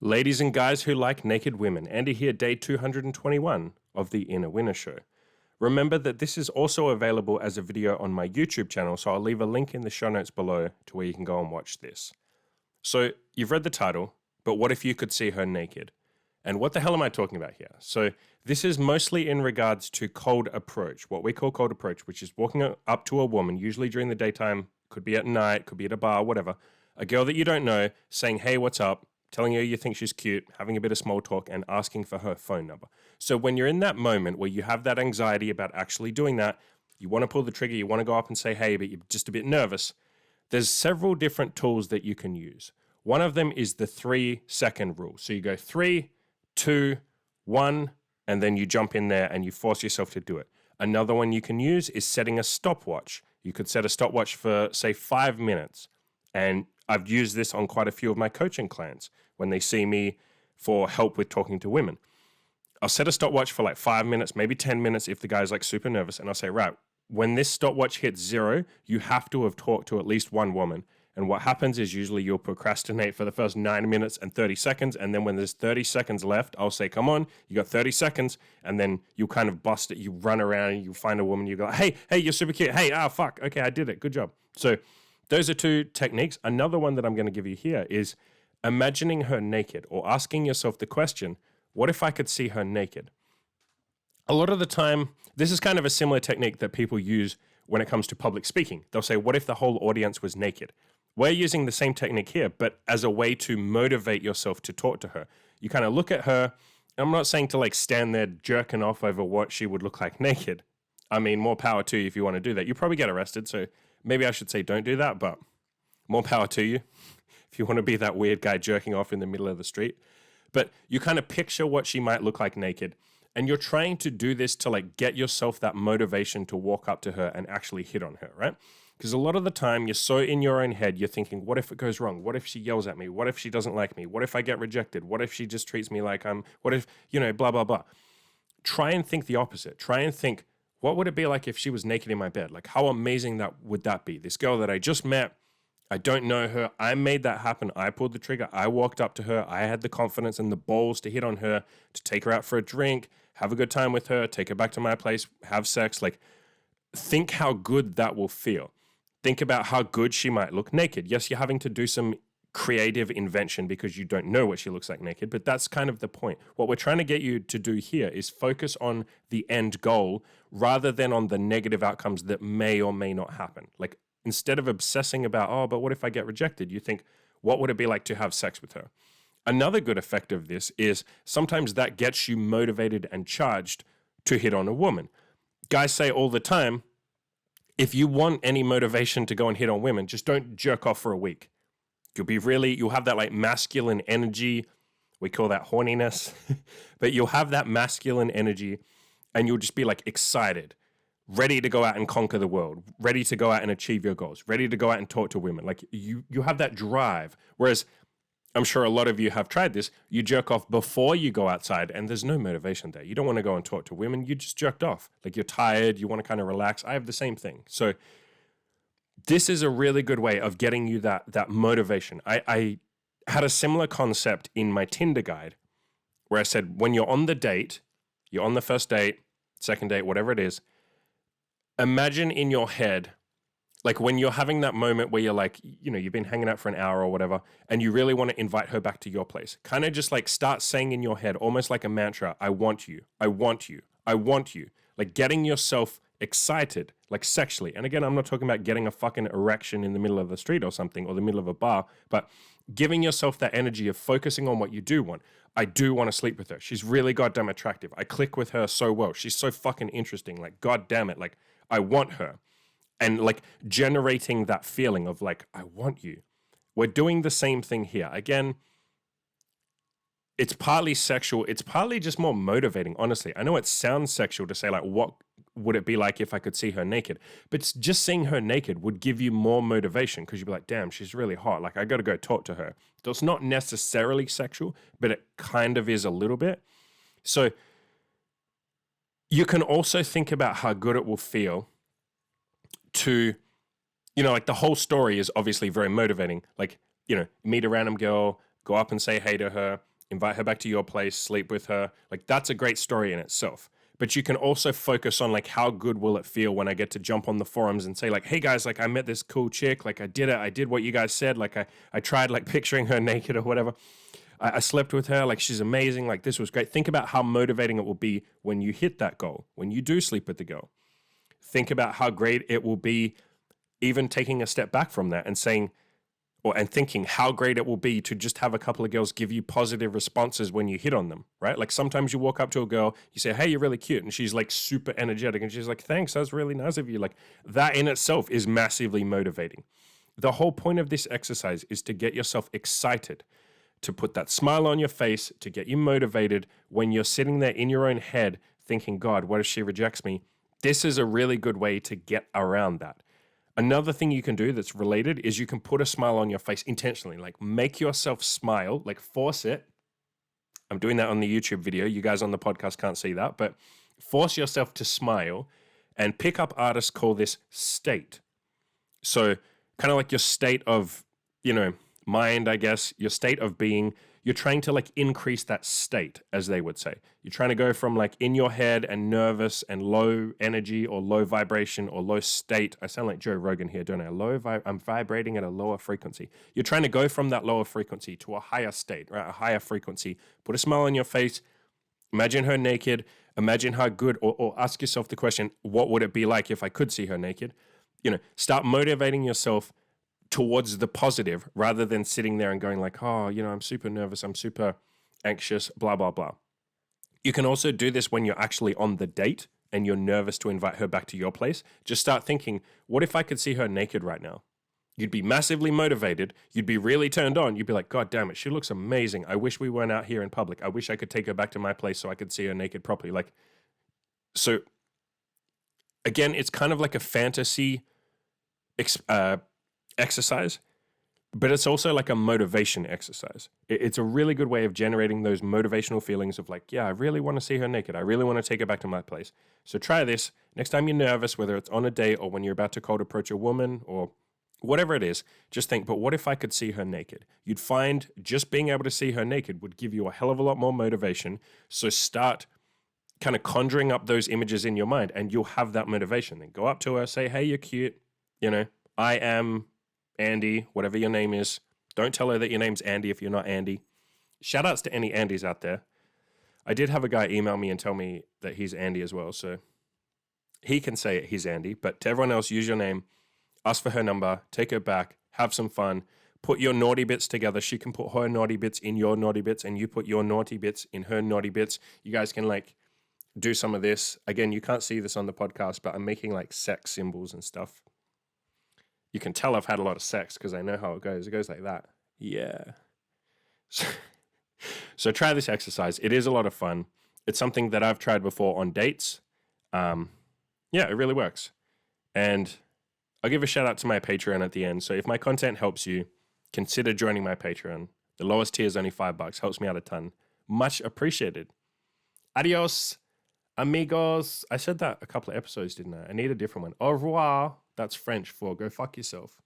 Ladies and guys who like naked women, Andy here, day 221 of the Inner Winner Show. Remember that this is also available as a video on my YouTube channel, so I'll leave a link in the show notes below to where you can go and watch this. So, you've read the title, but what if you could see her naked? And what the hell am I talking about here? So, this is mostly in regards to cold approach, what we call cold approach, which is walking up to a woman, usually during the daytime, could be at night, could be at a bar, whatever, a girl that you don't know, saying, hey, what's up? Telling her you think she's cute, having a bit of small talk, and asking for her phone number. So when you're in that moment where you have that anxiety about actually doing that, you want to pull the trigger, you want to go up and say, hey, but you're just a bit nervous, there's several different tools that you can use. One of them is the 3-second rule. So you go 3, 2, 1, and then you jump in there and you force yourself to do it. Another one you can use is setting a stopwatch. You could set a stopwatch for, say, 5 minutes. And I've used this on quite a few of my coaching clients when they see me for help with talking to women. I'll set a stopwatch for like 5 minutes, maybe 10 minutes if the guy's like super nervous. And I'll say, right, when this stopwatch hits 0, you have to have talked to at least one woman. And what happens is usually you'll procrastinate for the first 9 minutes and 30 seconds. And then when there's 30 seconds left, I'll say, come on, you got 30 seconds. And then you kind of bust it. You run around and you find a woman. You go, hey, you're super cute. Hey, fuck. Okay, I did it. Good job. So those are 2 techniques. Another one that I'm going to give you here is imagining her naked, or asking yourself the question, what if I could see her naked? A lot of the time, this is kind of a similar technique that people use when it comes to public speaking. They'll say, what if the whole audience was naked? We're using the same technique here, but as a way to motivate yourself to talk to her. You kind of look at her. I'm not saying to like stand there jerking off over what she would look like naked. I mean, more power to you if you want to do that. You probably get arrested, so maybe I should say don't do that, but more power to you if you want to be that weird guy jerking off in the middle of the street. But you kind of picture what she might look like naked, and you're trying to do this to like get yourself that motivation to walk up to her and actually hit on her, right? Because a lot of the time you're so in your own head, you're thinking, what if it goes wrong? What if she yells at me? What if she doesn't like me? What if I get rejected? What if she just treats me like what if, blah, blah, blah. Try and think the opposite. Try and think, what would it be like if she was naked in my bed? Like, how amazing would that be? This girl that I just met, I don't know her. I made that happen. I pulled the trigger. I walked up to her. I had the confidence and the balls to hit on her, to take her out for a drink, have a good time with her, take her back to my place, have sex. Like, think how good that will feel. Think about how good she might look naked. Yes, you're having to do some creative invention because you don't know what she looks like naked, but that's kind of the point. What we're trying to get you to do here is focus on the end goal rather than on the negative outcomes that may or may not happen. Like, instead of obsessing about, but what if I get rejected? You think, what would it be like to have sex with her? Another good effect of this is sometimes that gets you motivated and charged to hit on a woman. Guys say all the time, if you want any motivation to go and hit on women, just don't jerk off for a week. You'll have that like masculine energy. We call that horniness, but you'll have that masculine energy and you'll just be like excited, ready to go out and conquer the world, ready to go out and achieve your goals, ready to go out and talk to women. Like you have that drive. Whereas I'm sure a lot of you have tried this. You jerk off before you go outside and there's no motivation there. You don't want to go and talk to women. You just jerked off. Like you're tired. You want to kind of relax. I have the same thing. So this is a really good way of getting you that motivation. I had a similar concept in my Tinder guide where I said, when you're on the date, you're on the first date, second date, whatever it is, imagine in your head, like when you're having that moment where you're like, you've been hanging out for an hour or whatever, and you really want to invite her back to your place. Kind of just like start saying in your head, almost like a mantra, I want you, I want you, I want you. Like getting yourself excited, like sexually. And again, I'm not talking about getting a fucking erection in the middle of the street or something, or the middle of a bar, but giving yourself that energy of focusing on what you do want. I do want to sleep with her. She's really goddamn attractive. I click with her so well. She's so fucking interesting. Like, goddamn it. Like, I want her. And like generating that feeling of like, I want you. We're doing the same thing here. Again, it's partly sexual. It's partly just more motivating, honestly. I know it sounds sexual to say like, what would it be like if I could see her naked? But just seeing her naked would give you more motivation because you'd be like, damn, she's really hot. Like, I got to go talk to her. So it's not necessarily sexual, but it kind of is a little bit. So you can also think about how good it will feel to, like the whole story is obviously very motivating. Like, meet a random girl, go up and say hey to her, invite her back to your place, sleep with her. Like that's a great story in itself. But you can also focus on like how good will it feel when I get to jump on the forums and say like, hey guys, like I met this cool chick, like I did it, I did what you guys said, like I tried like picturing her naked or whatever. I slept with her, like she's amazing, like this was great. Think about how motivating it will be when you hit that goal, when you do sleep with the girl. Think about how great it will be even taking a step back from that and saying, and thinking how great it will be to just have a couple of girls give you positive responses when you hit on them, right? Like sometimes you walk up to a girl, you say, hey, you're really cute. And she's like super energetic. And she's like, thanks, that's really nice of you. Like that in itself is massively motivating. The whole point of this exercise is to get yourself excited, to put that smile on your face, to get you motivated when you're sitting there in your own head thinking, God, what if she rejects me? This is a really good way to get around that. Another thing you can do that's related is you can put a smile on your face intentionally, like make yourself smile, like force it. I'm doing that on the YouTube video. You guys on the podcast can't see that, but force yourself to smile and pick up artists call this state. So kind of like your state of, mind, I guess, your state of being, you're trying to like increase that state, as they would say. You're trying to go from like in your head and nervous and low energy or low vibration or low state. I sound like Joe Rogan here, don't I? I'm vibrating at a lower frequency. You're trying to go from that lower frequency to a higher state, right? A higher frequency. Put a smile on your face. Imagine her naked. Imagine how good, or ask yourself the question, what would it be like if I could see her naked? Start motivating yourself towards the positive rather than sitting there and going like, oh, I'm super nervous, I'm super anxious, blah, blah, blah. You can also do this when you're actually on the date and you're nervous to invite her back to your place. Just start thinking, what if I could see her naked right now? You'd be massively motivated. You'd be really turned on. You'd be like, God damn it, she looks amazing. I wish we weren't out here in public. I wish I could take her back to my place so I could see her naked properly. So again, it's kind of like a fantasy exercise, but it's also like a motivation exercise. It's a really good way of generating those motivational feelings of like, yeah, I really want to see her naked. I really want to take her back to my place. So try this. Next time you're nervous, whether it's on a date or when you're about to cold approach a woman or whatever it is, just think, but what if I could see her naked? You'd find just being able to see her naked would give you a hell of a lot more motivation. So start kind of conjuring up those images in your mind and you'll have that motivation. Then go up to her, say, hey, you're cute. I am Andy, whatever your name is. Don't tell her that your name's Andy if you're not Andy. Shout outs to any Andys out there. I did have a guy email me and tell me that he's Andy as well, so he can say it, he's Andy. But to everyone else, use your name, ask for her number, take her back, have some fun, put your naughty bits together. She can put her naughty bits in your naughty bits, and you put your naughty bits in her naughty bits. You guys can like do some of this. Again, you can't see this on the podcast, but I'm making like sex symbols and stuff. You can tell I've had a lot of sex because I know how it goes. It goes like that. Yeah. So try this exercise. It is a lot of fun. It's something that I've tried before on dates. Yeah, it really works. And I'll give a shout out to my Patreon at the end. So if my content helps you, consider joining my Patreon. The lowest tier is only $5. Helps me out a ton. Much appreciated. Adios, amigos. I said that a couple of episodes, didn't I? I need a different one. Au revoir. That's French for go fuck yourself.